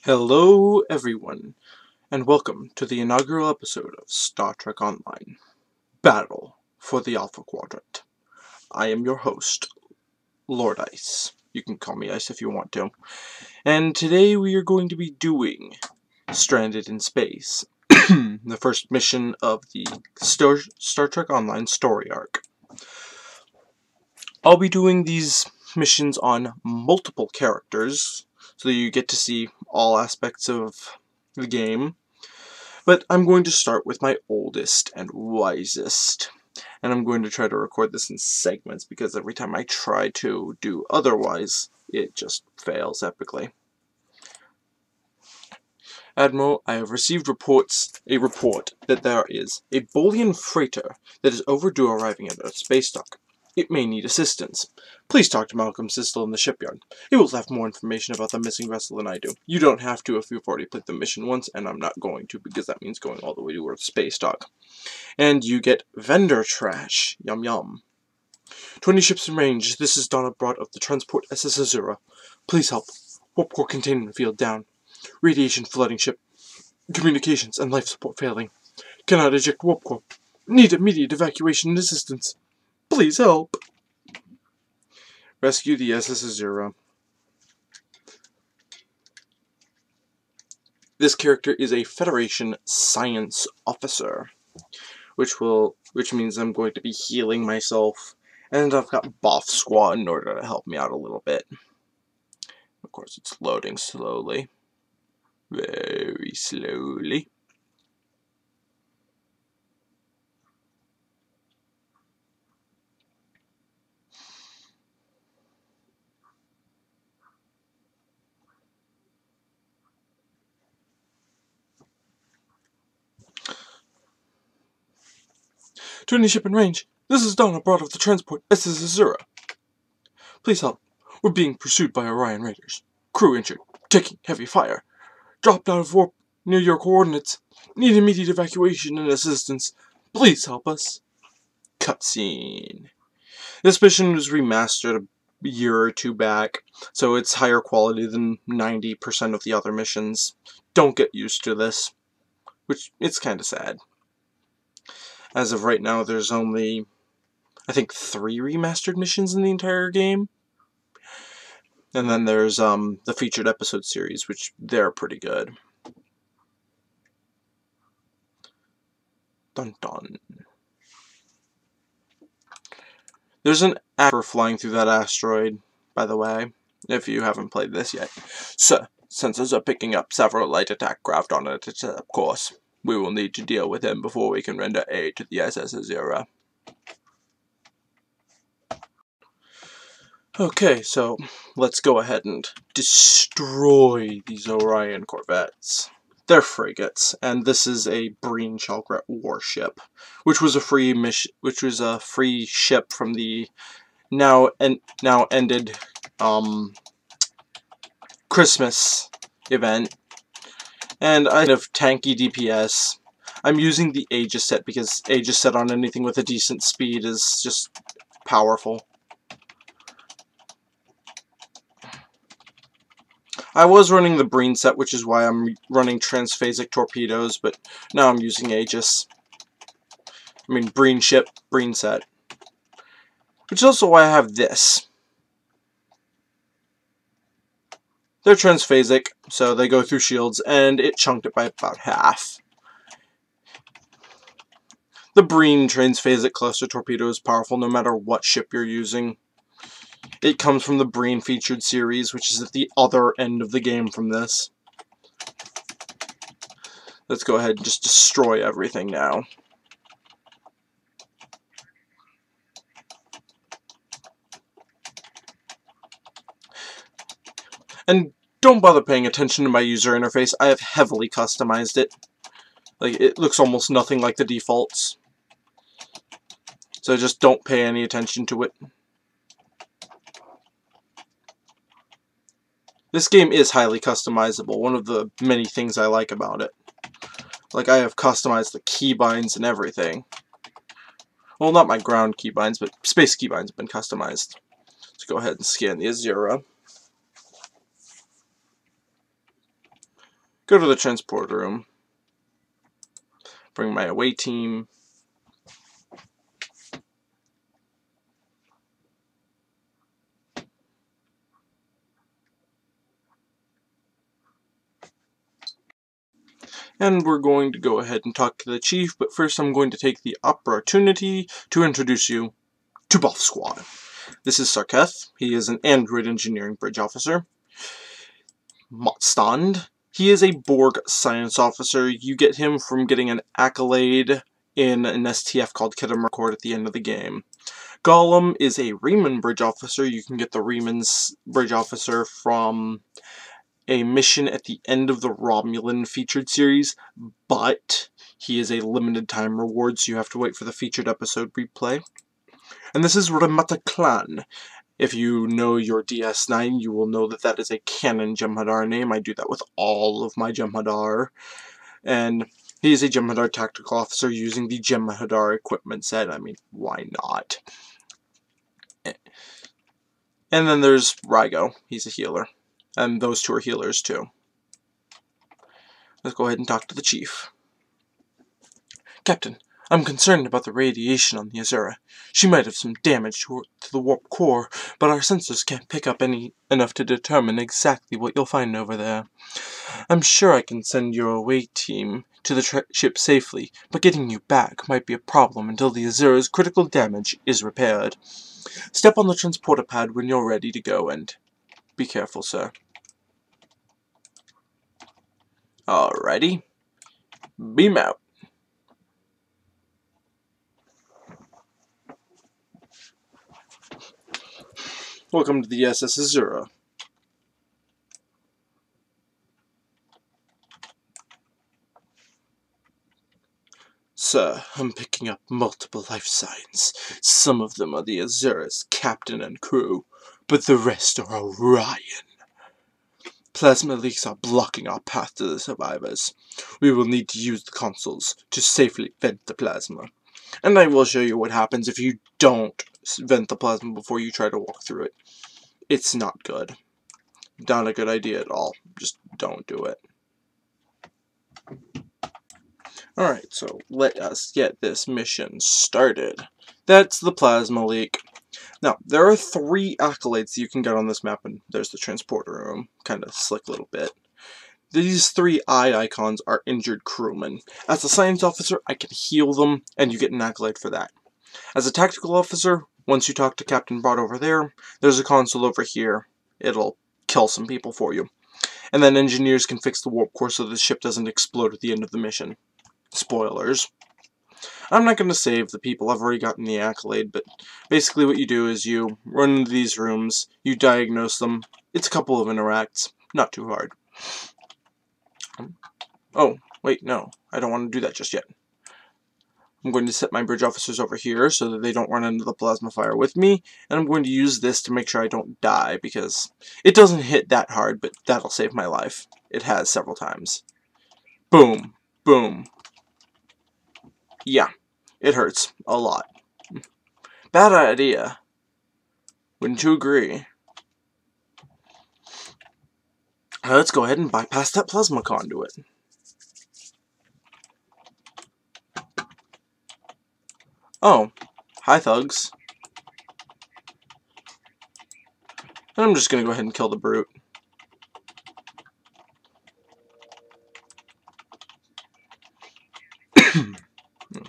Hello everyone, and welcome to the inaugural episode of Star Trek Online, Battle for the Alpha Quadrant. I am your host, Lord Ice. You can call me Ice if you want to. And today we are going to be doing Stranded in Space, the first mission of the Star Trek Online story arc. I'll be doing these missions on multiple characters, so that you get to see all aspects of the game. But I'm going to start with my oldest and wisest. And I'm going to try to record this in segments, because every time I try to do otherwise, it just fails epically. Admiral, I have received a report that there is a Bolian freighter that is overdue arriving at Earth space dock. It may need assistance. Please talk to Malcolm Sistel in the shipyard. He will have more information about the missing vessel than I do. You don't have to if you've already played the mission once, and I'm not going to, because that means going all the way to Earth space dock. And you get vendor trash. Yum yum. 20 ships in range. This is Donna Broad of the transport SS Azura. Please help. Warp core containment field down. Radiation flooding ship. Communications and life support failing. Cannot eject warp core. Need immediate evacuation and assistance. Please help. Rescue the SS Azura. This character is a Federation science officer, which means I'm going to be healing myself, and I've got Boff Squad in order to help me out a little bit. Of course, it's loading slowly. Very slowly. To any ship in range, this is Donna Broad of the transport SS Azura. Please help. We're being pursued by Orion Raiders. Crew injured, taking heavy fire. Dropped out of warp near your coordinates. Need immediate evacuation and assistance. Please help us. Cutscene. This mission was remastered a year or two back, so it's higher quality than 90% of the other missions. Don't get used to this, which it's kind of sad. As of right now, there's only, I think, 3 remastered missions in the entire game. And then there's the featured episode series, which they're pretty good. Dun dun. There's an actor flying through that asteroid, by the way, if you haven't played this yet. So, sensors are picking up several light attack craft on it, of course. We will need to deal with him before we can render aid to the SS Azura. Okay, so let's go ahead and destroy these Orion corvettes. They're frigates, and this is a Breen Shellgret warship, which was a free ship from the now ended Christmas event. And I have tanky DPS. I'm using the Aegis set because Aegis set on anything with a decent speed is just powerful. I was running the Breen set, which is why I'm running transphasic torpedoes, but now I'm using Aegis. I mean, Breen ship, Breen set. Which is also why I have this. They're transphasic, so they go through shields, and it chunked it by about half. The Breen transphasic cluster torpedo is powerful no matter what ship you're using. It comes from the Breen featured series, which is at the other end of the game from this. Let's go ahead and just destroy everything now. And don't bother paying attention to my user interface. I have heavily customized it. Like, it looks almost nothing like the defaults. So just don't pay any attention to it. This game is highly customizable, one of the many things I like about it. Like, I have customized the keybinds and everything. Well, not my ground keybinds, but space keybinds have been customized. Let's go ahead and scan the Azura. Go to the transport room. Bring my away team. And we're going to go ahead and talk to the chief, but first I'm going to take the opportunity to introduce you to Buff Squad. This is Sarketh. He is an android engineering bridge officer. Motstand. He is a Borg science officer. You get him from getting an accolade in an STF called Kedem Record at the end of the game. Gollum is a Riemann bridge officer. You can get the Riemann's bridge officer from a mission at the end of the Romulan featured series, but he is a limited time reward, so you have to wait for the featured episode replay. And this is Ramata Clan. If you know your DS9, you will know that that is a canon Jem'Hadar name. I do that with all of my Jem'Hadar. And he is a Jem'Hadar tactical officer using the Jem'Hadar equipment set. I mean, why not? And then there's Rygo. He's a healer. And those two are healers too. Let's go ahead and talk to the chief. Captain, I'm concerned about the radiation on the Azura. She might have some damage to the warp core, but our sensors can't pick up enough to determine exactly what you'll find over there. I'm sure I can send your away team to the ship safely, but getting you back might be a problem until the Azura's critical damage is repaired. Step on the transporter pad when you're ready to go, and be careful, sir. Alrighty. Beam out. Welcome to the SS Azura. Sir, I'm picking up multiple life signs. Some of them are the Azura's captain and crew, but the rest are Orion. Plasma leaks are blocking our path to the survivors. We will need to use the consoles to safely vent the plasma. And I will show you what happens if you don't vent the plasma before you try to walk through it. It's not good. Not a good idea at all. Just don't do it. Alright, so let us get this mission started. That's the plasma leak. Now, there are 3 accolades you can get on this map, and there's the transporter room. Kind of slick little bit. These 3 eye icons are injured crewmen. As a science officer, I can heal them, and you get an accolade for that. As a tactical officer, once you talk to Captain Broad over there, there's a console over here. It'll kill some people for you. And then engineers can fix the warp core so the ship doesn't explode at the end of the mission. Spoilers. I'm not going to save the people, I've already gotten the accolade, but basically what you do is you run into these rooms, you diagnose them. It's a couple of interacts, not too hard. Oh, wait, no, I don't want to do that just yet. I'm going to set my bridge officers over here so that they don't run into the plasma fire with me, and I'm going to use this to make sure I don't die, because it doesn't hit that hard, but that'll save my life. It has several times. Boom, boom. Yeah. It hurts a lot. Bad idea. Wouldn't you agree? Let's go ahead and bypass that plasma conduit. Oh, hi thugs. And I'm just gonna go ahead and kill the brute.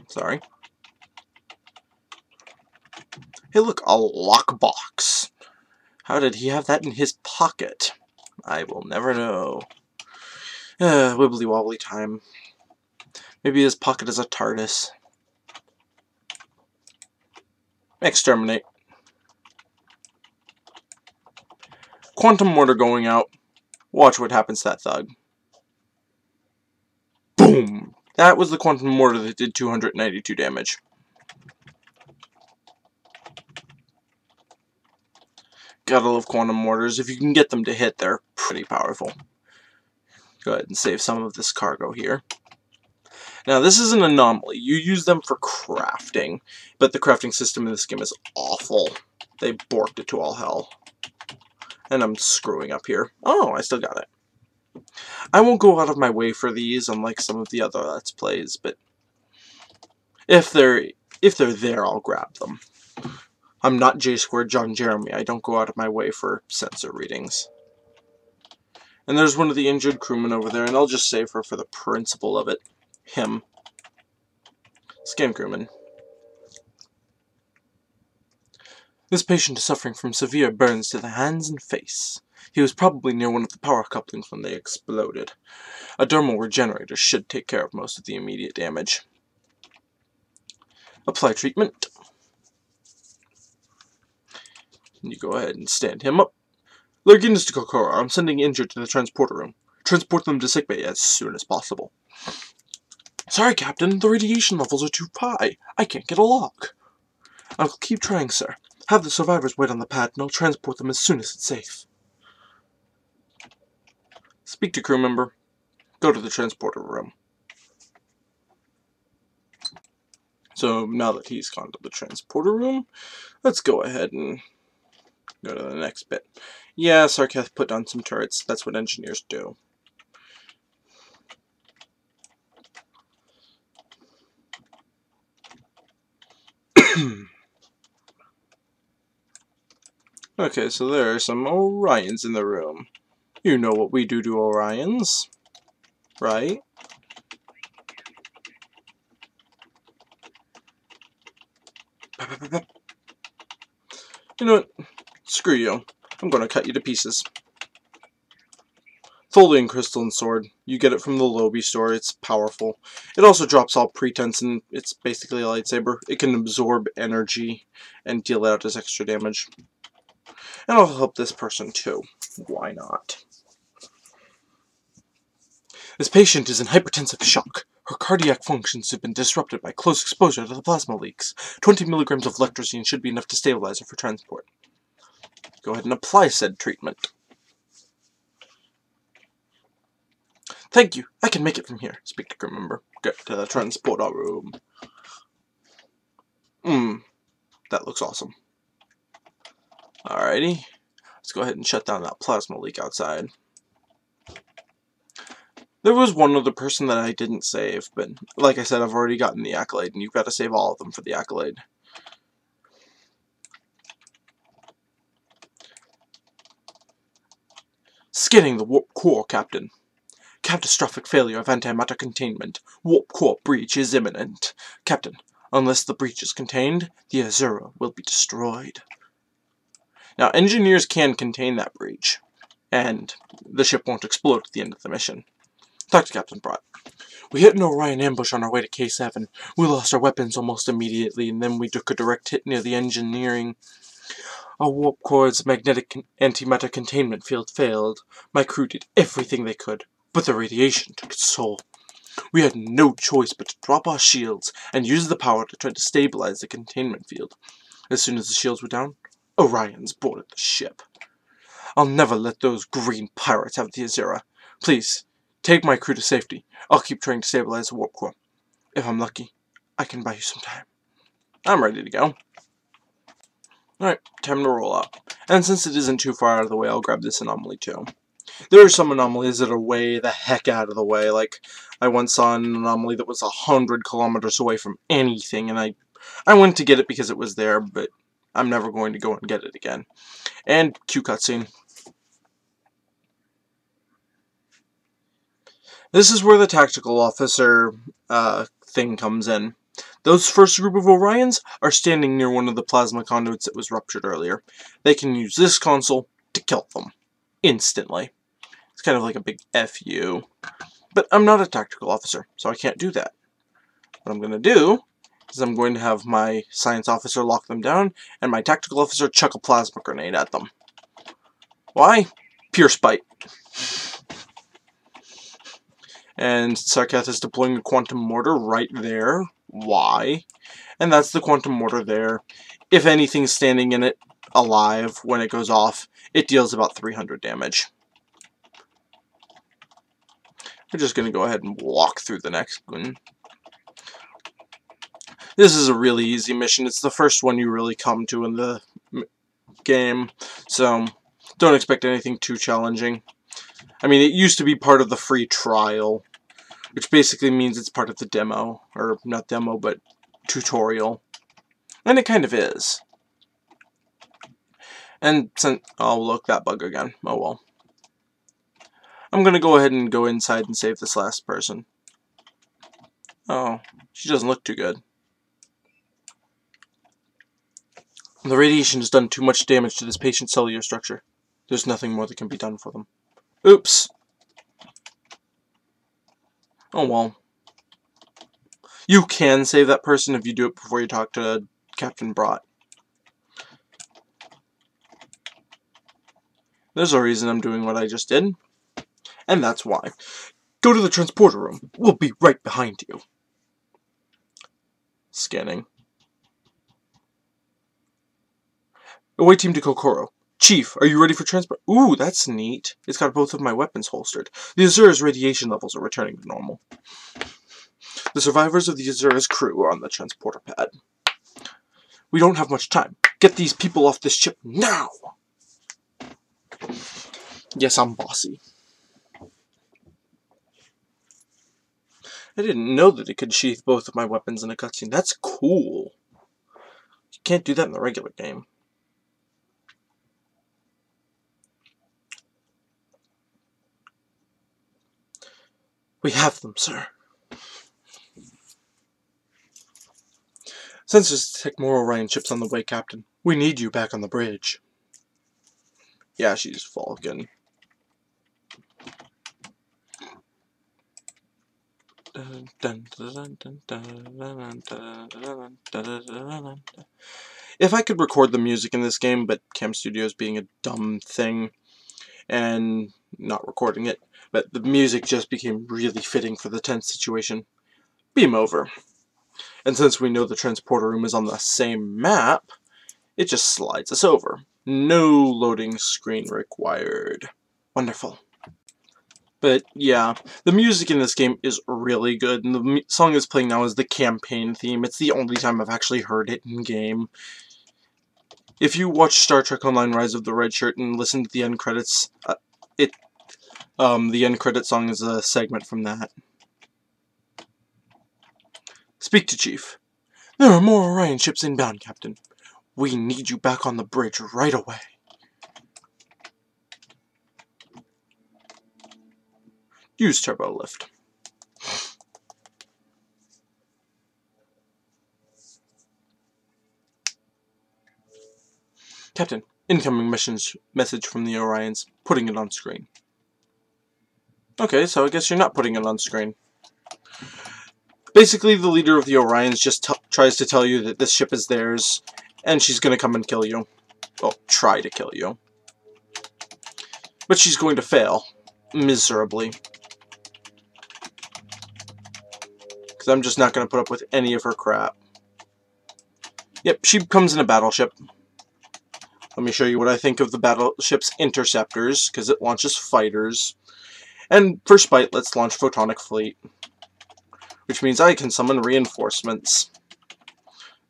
Sorry. Hey look, a lockbox. How did he have that in his pocket? I will never know. Wibbly wobbly time. Maybe his pocket is a TARDIS. Exterminate. Quantum mortar going out. Watch what happens to that thug. Boom! That was the quantum mortar that did 292 damage. Gotta love quantum mortars. If you can get them to hit, they're pretty powerful. Go ahead and save some of this cargo here. Now, this is an anomaly. You use them for crafting, but the crafting system in this game is awful. They borked it to all hell. And I'm screwing up here. Oh, I still got it. I won't go out of my way for these, unlike some of the other Let's Plays, but if they're there, I'll grab them. I'm not J-Squared John Jeremy. I don't go out of my way for sensor readings. And there's one of the injured crewmen over there, and I'll just save her for the principle of it. Him. Scan crewman. This patient is suffering from severe burns to the hands and face. He was probably near one of the power couplings when they exploded. A dermal regenerator should take care of most of the immediate damage. Apply treatment. You go ahead and stand him up. Lurginus to Kokora, I'm sending injured to the transporter room. Transport them to sickbay as soon as possible. Sorry, Captain, the radiation levels are too high. I can't get a lock. I'll keep trying, sir. Have the survivors wait on the pad, and I'll transport them as soon as it's safe. Speak to crew member. Go to the transporter room. So, now that he's gone to the transporter room, let's go ahead and go to the next bit. Yeah, Sarketh put down some turrets. That's what engineers do. Okay, so there are some Orions in the room. You know what we do to Orions, right? You know what? Screw you. I'm gonna cut you to pieces. Folding crystalline sword. You get it from the Lobi store. It's powerful. It also drops all pretense, and it's basically a lightsaber. It can absorb energy and deal out as extra damage. And I'll help this person too. Why not? This patient is in hypertensive shock. Her cardiac functions have been disrupted by close exposure to the plasma leaks. 20 milligrams of lectrosine should be enough to stabilize her for transport. Go ahead and apply said treatment. Thank you. I can make it from here. Speak to crew member. Get to the transporter room. That looks awesome. Alrighty. Let's go ahead and shut down that plasma leak outside. There was one other person that I didn't save, but like I said, I've already gotten the accolade, and you've got to save all of them for the accolade. Scanning the warp core, Captain. Catastrophic failure of antimatter containment. Warp core breach is imminent. Captain, unless the breach is contained, the Azura will be destroyed. Now, engineers can contain that breach, and the ship won't explode at the end of the mission. Talk to Captain Brott. We hit an Orion ambush on our way to K7. We lost our weapons almost immediately, and then we took a direct hit near the engineering. Our warp core's magnetic antimatter containment field failed. My crew did everything they could, but the radiation took its toll. We had no choice but to drop our shields and use the power to try to stabilize the containment field. As soon as the shields were down, Orions boarded the ship. I'll never let those green pirates have the Azura. Please, take my crew to safety. I'll keep trying to stabilize the warp core. If I'm lucky, I can buy you some time. I'm ready to go. Alright, time to roll out. And since it isn't too far out of the way, I'll grab this anomaly too. There are some anomalies that are way the heck out of the way. Like, I once saw an anomaly that was 100 kilometers away from anything, and I went to get it because it was there, but I'm never going to go and get it again. And cue cutscene. This is where the tactical officer thing comes in. Those first group of Orions are standing near one of the plasma conduits that was ruptured earlier. They can use this console to kill them instantly. It's kind of like a big FU. But I'm not a tactical officer, so I can't do that. What I'm going to do is I'm going to have my science officer lock them down, and my tactical officer chuck a plasma grenade at them. Why? Pure spite. And Sarketh is deploying a quantum mortar right there. Why? And that's the quantum mortar there. If anything's standing in it alive when it goes off, it deals about 300 damage. We're just going to go ahead and walk through the next one. This is a really easy mission. It's the first one you really come to in the game, so don't expect anything too challenging. I mean, it used to be part of the free trial, which basically means it's part of the demo. Or, not demo, but tutorial. And it kind of is. And since... oh, look, that bug again. Oh, well. I'm gonna go ahead and go inside and save this last person. Oh, she doesn't look too good. The radiation has done too much damage to this patient's cellular structure. There's nothing more that can be done for them. Oops. Oh well. You can save that person if you do it before you talk to Captain Brott. There's a reason I'm doing what I just did. And that's why. Go to the transporter room. We'll be right behind you. Scanning. Away team to Kokoro. Chief, are you ready for transport? Ooh, that's neat. It's got both of my weapons holstered. The Azura's radiation levels are returning to normal. The survivors of the Azura's crew are on the transporter pad. We don't have much time. Get these people off this ship now! Yes, I'm bossy. I didn't know that it could sheath both of my weapons in a cutscene. That's cool. You can't do that in the regular game. We have them, sir. Sensors detect more Orion ships on the way, Captain. We need you back on the bridge. Yeah, she's Falcon. If I could record the music in this game, but Cam Studios being a dumb thing and not recording it, but the music just became really fitting for the tense situation. Beam over. And since we know the transporter room is on the same map, it just slides us over. No loading screen required. Wonderful. But yeah, the music in this game is really good, and the song that's playing now is the campaign theme. It's the only time I've actually heard it in-game. If you watch Star Trek Online Rise of the Red Shirt and listen to the end credits, the end credit song is a segment from that. Speak to Chief. There are more Orion ships inbound, Captain. We need you back on the bridge right away. Use turbo lift. Captain, incoming message from the Orions. Putting it on screen. Okay, so I guess you're not putting it on screen. Basically, the leader of the Orions just tries to tell you that this ship is theirs, and she's going to come and kill you. Well, try to kill you. But she's going to fail. Miserably. Because I'm just not going to put up with any of her crap. Yep, she comes in a battleship. Let me show you what I think of the battleship's interceptors, because it launches fighters. And for spite, let's launch Photonic Fleet. Which means I can summon reinforcements.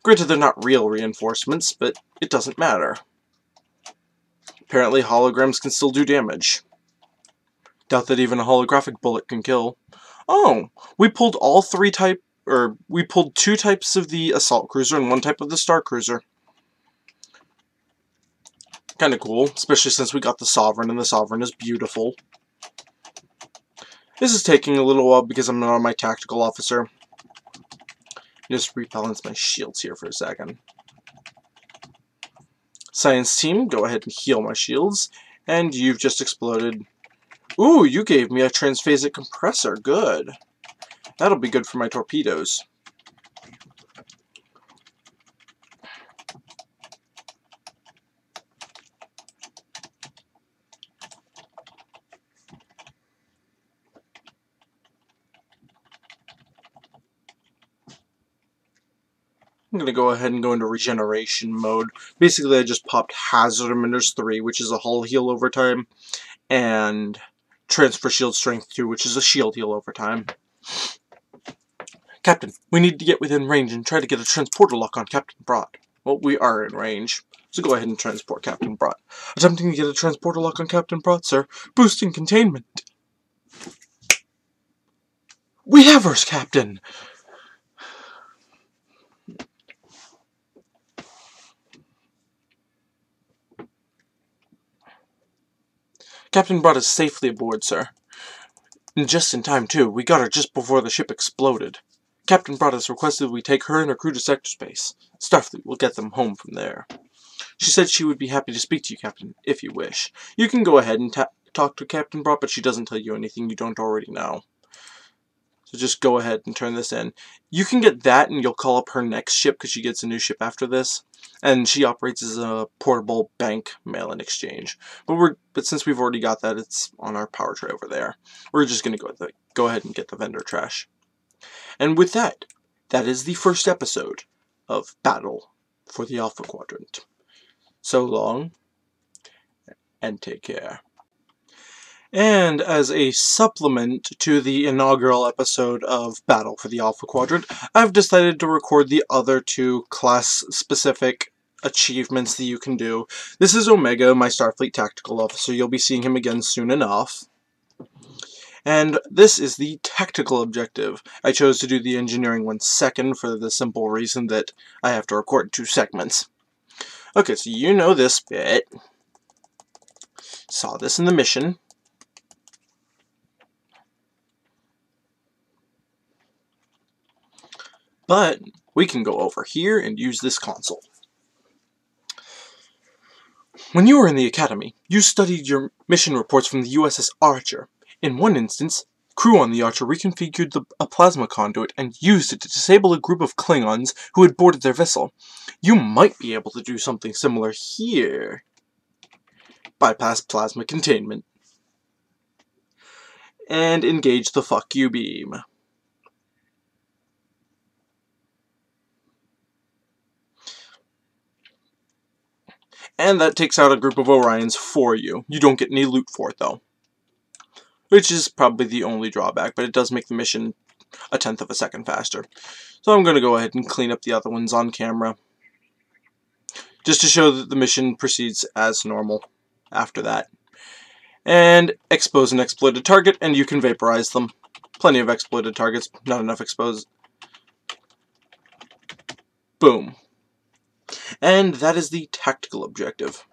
Granted, they're not real reinforcements, but it doesn't matter. Apparently, holograms can still do damage. Doubt that even a holographic bullet can kill. Oh, we pulled we pulled 2 types of the assault cruiser and 1 type of the star cruiser. Kinda cool, especially since we got the Sovereign, and the Sovereign is beautiful. This is taking a little while because I'm not on my tactical officer. Just rebalance my shields here for a second. Science team, go ahead and heal my shields. And you've just exploded. Ooh, you gave me a transphasic compressor. Good. That'll be good for my torpedoes. I'm going to go ahead and go into regeneration mode. Basically, I just popped Hazard Emitters 3, which is a hull heal over time, and Transfer Shield Strength 2, which is a shield heal over time. Captain, we need to get within range and try to get a transporter lock on Captain Brott. Well, we are in range. So go ahead and transport Captain Brott. Attempting to get a transporter lock on Captain Brott, sir. Boosting containment. We have hers, Captain! Captain Brott is safely aboard, sir. And just in time, too. We got her just before the ship exploded. Captain Brott has requested we take her and her crew to sector space. Starfleet will get them home from there. She said she would be happy to speak to you, Captain, if you wish. You can go ahead and talk to Captain Brott, but she doesn't tell you anything you don't already know. So just go ahead and turn this in. You can get that, and you'll call up her next ship, because she gets a new ship after this. And she operates as a portable bank mail-in exchange. But since we've already got that, it's on our power tray over there. We're just going to go ahead and get the vendor trash. And with that, that is the first episode of Battle for the Alpha Quadrant. So long, and take care. And as a supplement to the inaugural episode of Battle for the Alpha Quadrant, I've decided to record the other two class-specific achievements that you can do. This is Omega, my Starfleet Tactical Officer. You'll be seeing him again soon enough. And this is the tactical objective. I chose to do the engineering one second for the simple reason that I have to record 2 segments. Okay, so you know this bit. Saw this in the mission. But we can go over here and use this console. When you were in the Academy, you studied your mission reports from the USS Archer. In one instance, crew on the Archer reconfigured a plasma conduit and used it to disable a group of Klingons who had boarded their vessel. You might be able to do something similar here. Bypass plasma containment. And engage the fuck you beam. And that takes out a group of Orions for you. You don't get any loot for it, though. Which is probably the only drawback, but it does make the mission 1/10 of a second faster. So I'm going to go ahead and clean up the other ones on camera. Just to show that the mission proceeds as normal after that. And expose an exploited target, and you can vaporize them. Plenty of exploited targets, not enough exposed. Boom. And that is the tactical objective.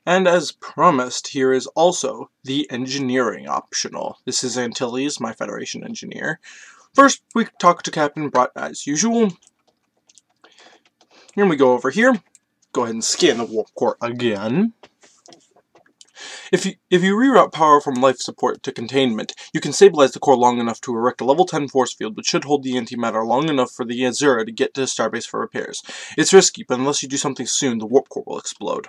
And as promised, here is also the engineering optional. This is Antilles, my Federation engineer. First, we talk to Captain Brott as usual. Here we go over here. Go ahead and scan the warp core again. If you reroute power from life support to containment, you can stabilize the core long enough to erect a level 10 force field, which should hold the antimatter long enough for the Azura to get to Starbase for repairs. It's risky, but unless you do something soon, the warp core will explode.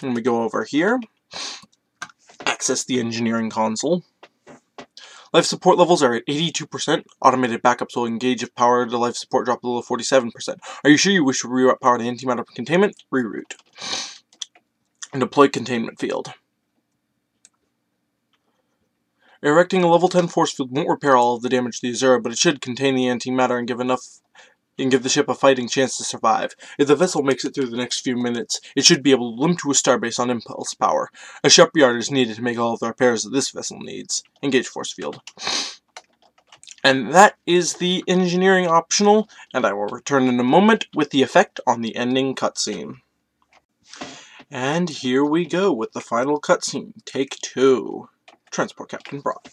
And we go over here. Access the engineering console. Life support levels are at 82%. Automated backups will engage if power to life support drop below 47%. Are you sure you wish to reroute power to antimatter containment? Reroute. And deploy containment field. Erecting a level 10 force field won't repair all of the damage to the Azura, but it should contain the antimatter and give the ship a fighting chance to survive. If the vessel makes it through the next few minutes, it should be able to limp to a starbase on impulse power. A shipyard is needed to make all of the repairs that this vessel needs. Engage force field. And that is the engineering optional, and I will return in a moment with the effect on the ending cutscene. And here we go with the final cutscene. Take 2. Transport Captain Brott.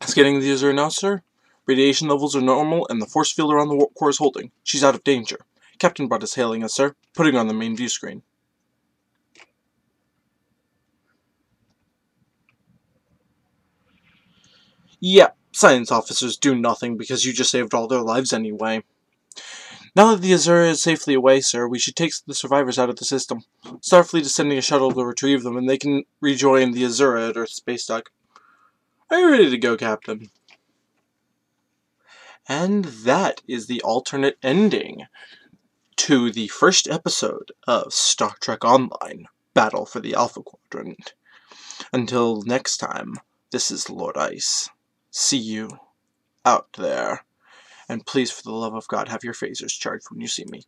Scanning the Azura now, sir. Radiation levels are normal, and the force field around the warp core is holding. She's out of danger. Captain Brott is hailing us, sir. Putting on the main view screen. Yeah, science officers do nothing because you just saved all their lives anyway. Now that the Azura is safely away, sir, we should take the survivors out of the system. Starfleet is sending a shuttle to retrieve them, and they can rejoin the Azura at Earth's space dock. Are you ready to go, Captain? And that is the alternate ending to the first episode of Star Trek Online, Battle for the Alpha Quadrant. Until next time, this is Lord Ice. See you out there. And please, for the love of God, have your phasers charged when you see me.